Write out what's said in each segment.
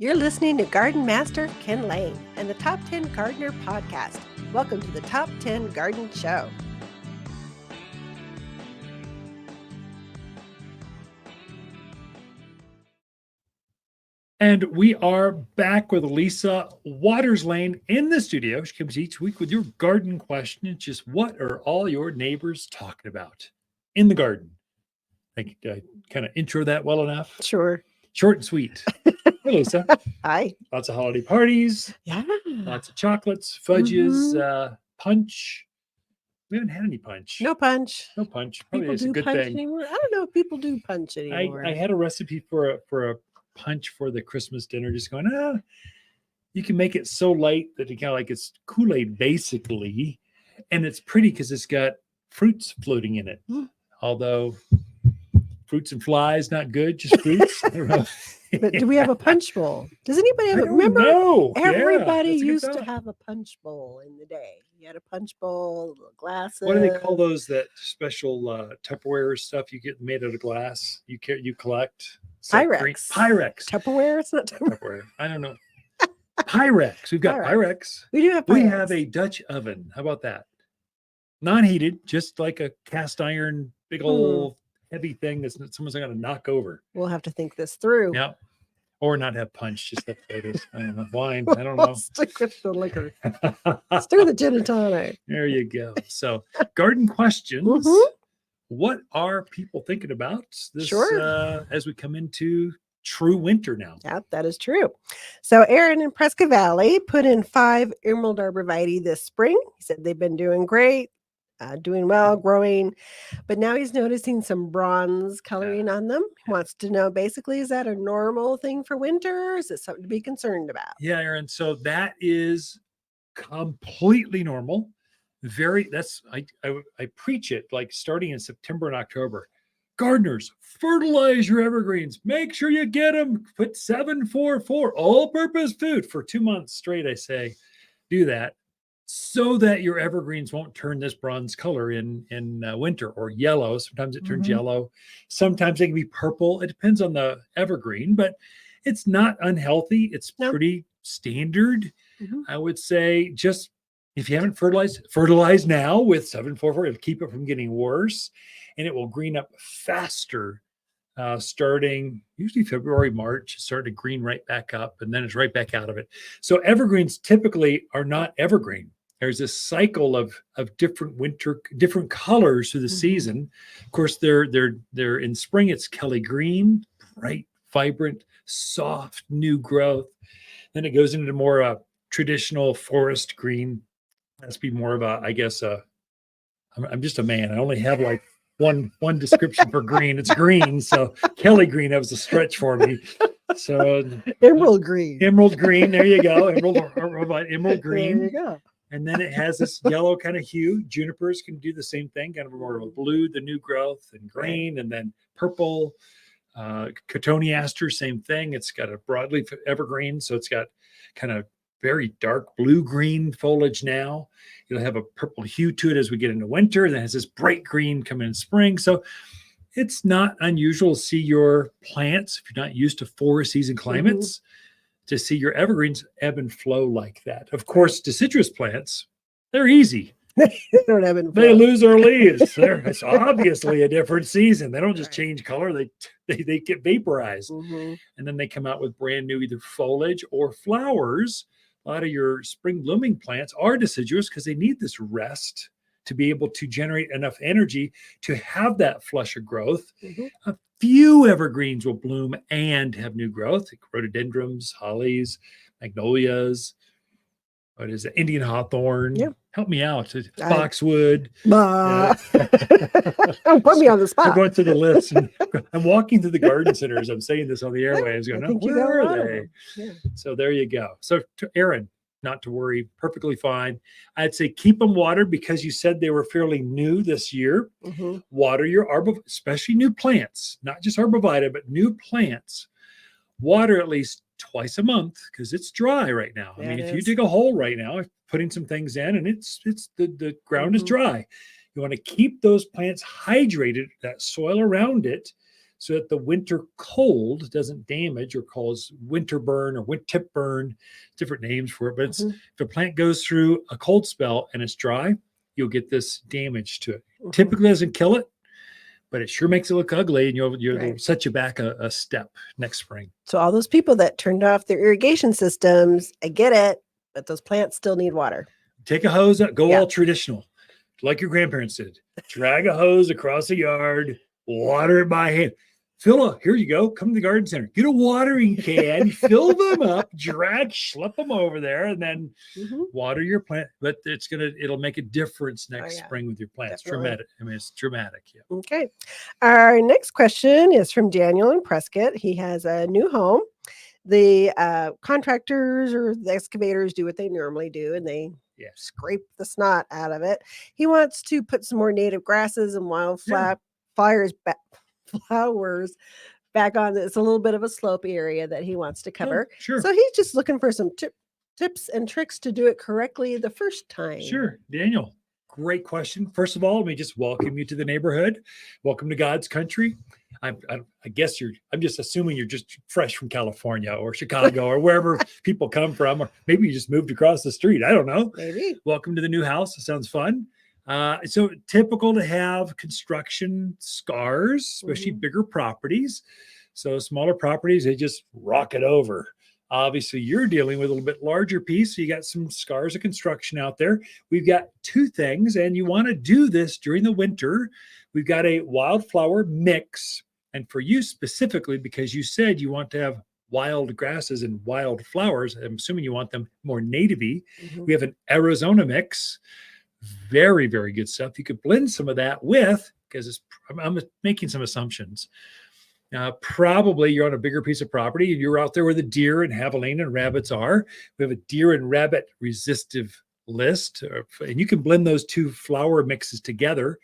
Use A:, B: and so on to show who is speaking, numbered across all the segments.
A: You're listening to Garden Master Ken Lain and the Top 10 Gardener Podcast. Welcome to the Top 10 Garden Show.
B: And we are back with Lisa Waters-Lane in the studio. She comes each week with your garden question. It's just, what are all your neighbors talking about in the garden? I kind of intro that well enough.
A: Sure.
B: Short and sweet. Hey, Lisa.
A: Hi.
B: Lots of holiday parties.
A: Yeah.
B: Lots of chocolates, fudges, punch. We haven't had any punch.
A: No punch.
B: No punch. Probably
A: People
B: is a
A: do
B: good
A: punch
B: thing.
A: anymore. I don't know if people do punch anymore.
B: I had a recipe for a punch for the Christmas dinner, just going, you can make it so light that it kind of like it's Kool-Aid basically, and it's pretty because it's got fruits floating in it. Although fruits and flies not good, just fruits. I don't know.
A: But do we have a punch bowl? Does anybody have
B: I
A: it?
B: don't
A: Remember,
B: know.
A: everybody
B: Yeah, that's a good
A: used to
B: thought.
A: have a punch bowl in the day. You had a punch bowl, little glasses.
B: What do they call those? That special Tupperware stuff you get made out of glass. You collect. It's like
A: Pyrex.
B: Pyrex.
A: Tupperware? It's not Tupperware.
B: Tupperware. I don't know. Pyrex. We've got Pyrex.
A: We do have Pyrex.
B: We have a Dutch oven. How about that? Non-heated, just like a cast iron, big old heavy thing that someone's going to knock over.
A: We'll have to think this through.
B: Yeah. Or not have punch, just have potatoes. I don't know. Wine. I don't know.
A: Stick with the liquor. Stick with the gin and tonic.
B: There you go. So, garden questions.
A: Mhm.
B: What are people thinking about this
A: Sure.
B: as we come into true winter now?
A: Yeah, that is true. So Aaron in Prescott Valley put in 5 emerald arborvitae this spring. He said they've been doing great, doing well, growing, but now he's noticing some bronze coloring on them. He wants to know, basically, is that a normal thing for winter, or is it something to be concerned about?
B: Yeah, Aaron. So that is completely normal. I preach it like starting in September and October. Gardeners, fertilize your evergreens. Make sure you get them. Put 744 all-purpose food for 2 months straight. I say, do that so that your evergreens won't turn this bronze color in winter, or yellow. Sometimes it turns yellow. Sometimes they can be purple. It depends on the evergreen, but it's not unhealthy. It's pretty standard. I would say, just if you haven't fertilize now with 744. It'll keep it from getting worse, and it will green up faster starting usually February, March. It's starting to green right back up, and then it's right back out of it. So evergreens typically are not evergreen. There's a cycle of different colors through the season. Of course, they're in spring. It's Kelly green, bright, vibrant, soft, new growth. Then it goes into more traditional forest green. That's be more of a, I guess, I'm just a man. I only have like one description for green. It's green. So Kelly green, that was a stretch for me. So
A: Emerald green.
B: Emerald green. There you go. Emerald green.
A: There you go.
B: And then it has this yellow kind of hue. Junipers can do the same thing, kind of more of a blue, the new growth, and green, and then purple. Cotoneaster, same thing. It's got a broadleaf evergreen, so it's got kind of very dark blue-green foliage now. It'll have a purple hue to it as we get into winter, and then it has this bright green coming in spring. So it's not unusual to see your plants, if you're not used to 4-season climates, to see your evergreens ebb and flow like that. Of course, deciduous plants, they're easy.
A: They don't ebb and flow.
B: They lose their leaves. It's obviously a different season. They don't just change color. They get vaporized. And then they come out with brand new either foliage or flowers. A lot of your spring blooming plants are deciduous because they need this rest to be able to generate enough energy to have that flush of growth. A few evergreens will bloom and have new growth, like rhododendrons, hollies, magnolias. What is it? Indian hawthorn.
A: Yeah.
B: Help me out. Boxwood.
A: Don't put me on the spot.
B: I'm going through the list. I'm walking through the garden centers. I'm saying this on the airwaves. Going, where are they?
A: Yeah.
B: So there you go. So to Aaron, not to worry, perfectly fine. I'd say keep them watered because you said they were fairly new this year. Water your especially new plants, not just arborvitae, but new plants. Water at least twice a month because it's dry right now. I mean, if you dig a hole right now, putting some things in, and it's the ground is dry. You want to keep those plants hydrated, that soil around it, so that the winter cold doesn't damage or cause winter burn or tip burn, different names for it. But it's, if a plant goes through a cold spell and it's dry, you'll get this damage to it. Typically doesn't kill it, but it sure makes it look ugly, and you'll set you back a step next spring.
A: So all those people that turned off their irrigation systems, I get it, but those plants still need water.
B: Take a hose up, go all traditional, like your grandparents did. Drag a hose across the yard, water it by hand. Here you go. Come to the garden center. Get a watering can, fill them up, schlep them over there, and then water your plant. But it'll make a difference next spring with your plants. Definitely. Dramatic. I mean, it's dramatic. Yeah.
A: Okay. Our next question is from Daniel in Prescott. He has a new home. The contractors or the excavators do what they normally do, and they scrape the snot out of it. He wants to put some more native grasses and flowers back on. It's a little bit of a slopey area that he wants to cover.
B: Sure.
A: So he's just looking for some tips and tricks to do it correctly the first time.
B: Sure. Daniel, great question. First of all, let me just welcome you to the neighborhood. Welcome to God's country. I guess I'm just assuming you're just fresh from California or Chicago or wherever people come from, or maybe you just moved across the street. I don't know.
A: Maybe.
B: Welcome to the new house. It sounds fun. So typical to have construction scars, especially bigger properties. So smaller properties, they just rock it over. Obviously, you're dealing with a little bit larger piece. So you got some scars of construction out there. We've got two things, and you want to do this during the winter. We've got a wildflower mix. And for you specifically, because you said you want to have wild grasses and wild flowers, I'm assuming you want them more native-y. We have an Arizona mix. Very, very good stuff. You could blend some of that with, because I'm making some assumptions. Probably you're on a bigger piece of property. You're out there where the deer and javelina and rabbits are. We have a deer and rabbit resistive list, and you can blend those two flower mixes together.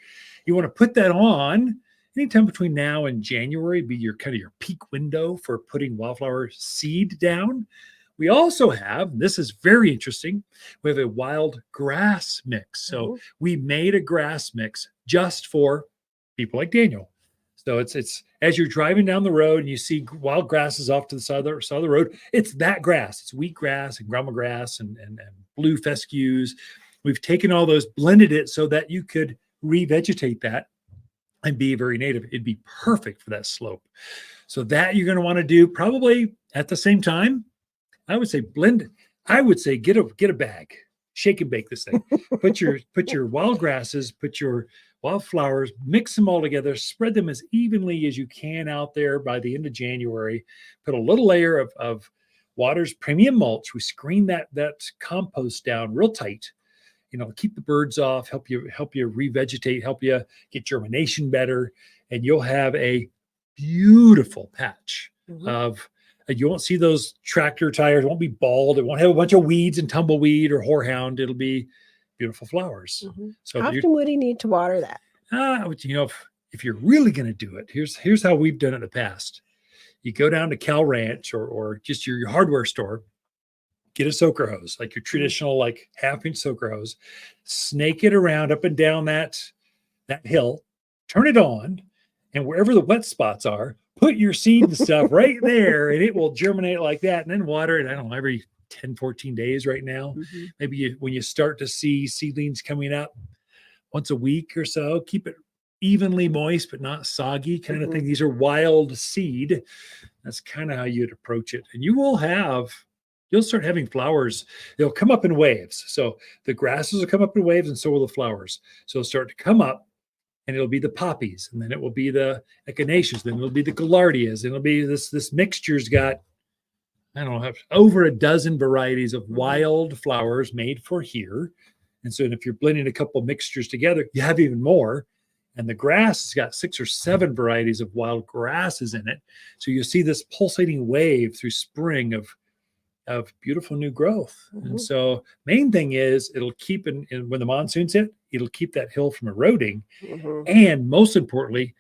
B: You want to put that on anytime between now and January, be your peak window for putting wildflower seed down. We also have, this is very interesting, we have a wild grass mix. So we made a grass mix just for people like Daniel. So it's as you're driving down the road and you see wild grasses off to the side of the road, it's that grass. It's wheatgrass and grama grass and blue fescues. We've taken all those, blended it so that you could revegetate that and be very native. It'd be perfect for that slope. So that you're going to want to do probably at the same time. I would say blend it. I would say get a bag, shake and bake this thing. Put your wild grasses, put your wildflowers, mix them all together, spread them as evenly as you can out there by the end of January. Put a little layer of Water's premium mulch. We screen that compost down real tight. Keep the birds off, help you revegetate, help you get germination better, and you'll have a beautiful patch of. You won't see those tractor tires. It won't be bald. It won't have a bunch of weeds and tumbleweed or horehound. It'll be beautiful flowers.
A: So how often would he need to water that?
B: If you're really going to do it, here's how we've done it in the past. You go down to Cal Ranch or just your hardware store, get a soaker hose, like your traditional, like half-inch soaker hose, snake it around up and down that hill, turn it on, and wherever the wet spots are, put your seed and stuff right there, and it will germinate like that, and then water it, I don't know, every 10, 14 days right now. Maybe when you start to see seedlings coming up once a week or so, keep it evenly moist but not soggy kind of thing. These are wild seed. That's kind of how you'd approach it. And you'll start having flowers. They'll come up in waves. So the grasses will come up in waves, and so will the flowers. So it'll start to come up, and it'll be the poppies, and then it will be the echinaceas, then it'll be the gaillardias, and it'll be this mixture's got, I don't know, over a dozen varieties of wild flowers made for here. And so if you're blending a couple of mixtures together, you have even more. And the grass has got 6 or 7 varieties of wild grasses in it. So you'll see this pulsating wave through spring of beautiful new growth. And so main thing is it'll keep in when the monsoons hit, it'll keep that hill from eroding. And most importantly,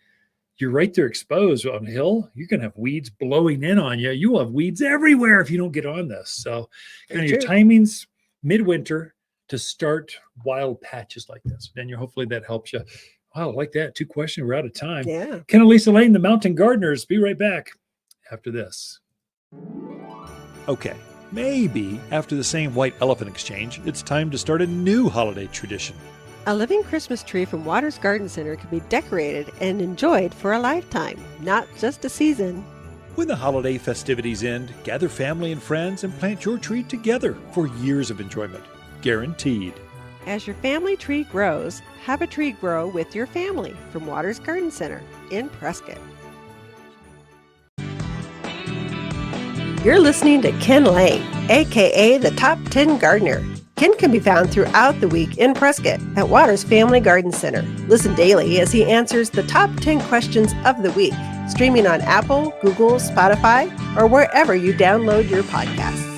B: you're right there exposed on a hill. You're going to have weeds blowing in on you. You will have weeds everywhere if you don't get on this. So your timing's midwinter to start wild patches like this. Then hopefully that helps you Wow, like that. 2 questions. We're out of time.
A: Yeah.
B: Ken and Lisa Lain, the Mountain Gardeners. Be right back after this. Okay, maybe after the same white elephant exchange, it's time to start a new holiday tradition.
A: A living Christmas tree from Waters Garden Center can be decorated and enjoyed for a lifetime, not just a season.
B: When the holiday festivities end, gather family and friends and plant your tree together for years of enjoyment. Guaranteed.
A: As your family tree grows, have a tree grow with your family from Waters Garden Center in Prescott. You're listening to Ken Lain, aka the Top 10 Gardener. Ken can be found throughout the week in Prescott at Waters Family Garden Center. Listen daily as he answers the top 10 questions of the week, streaming on Apple, Google, Spotify, or wherever you download your podcasts.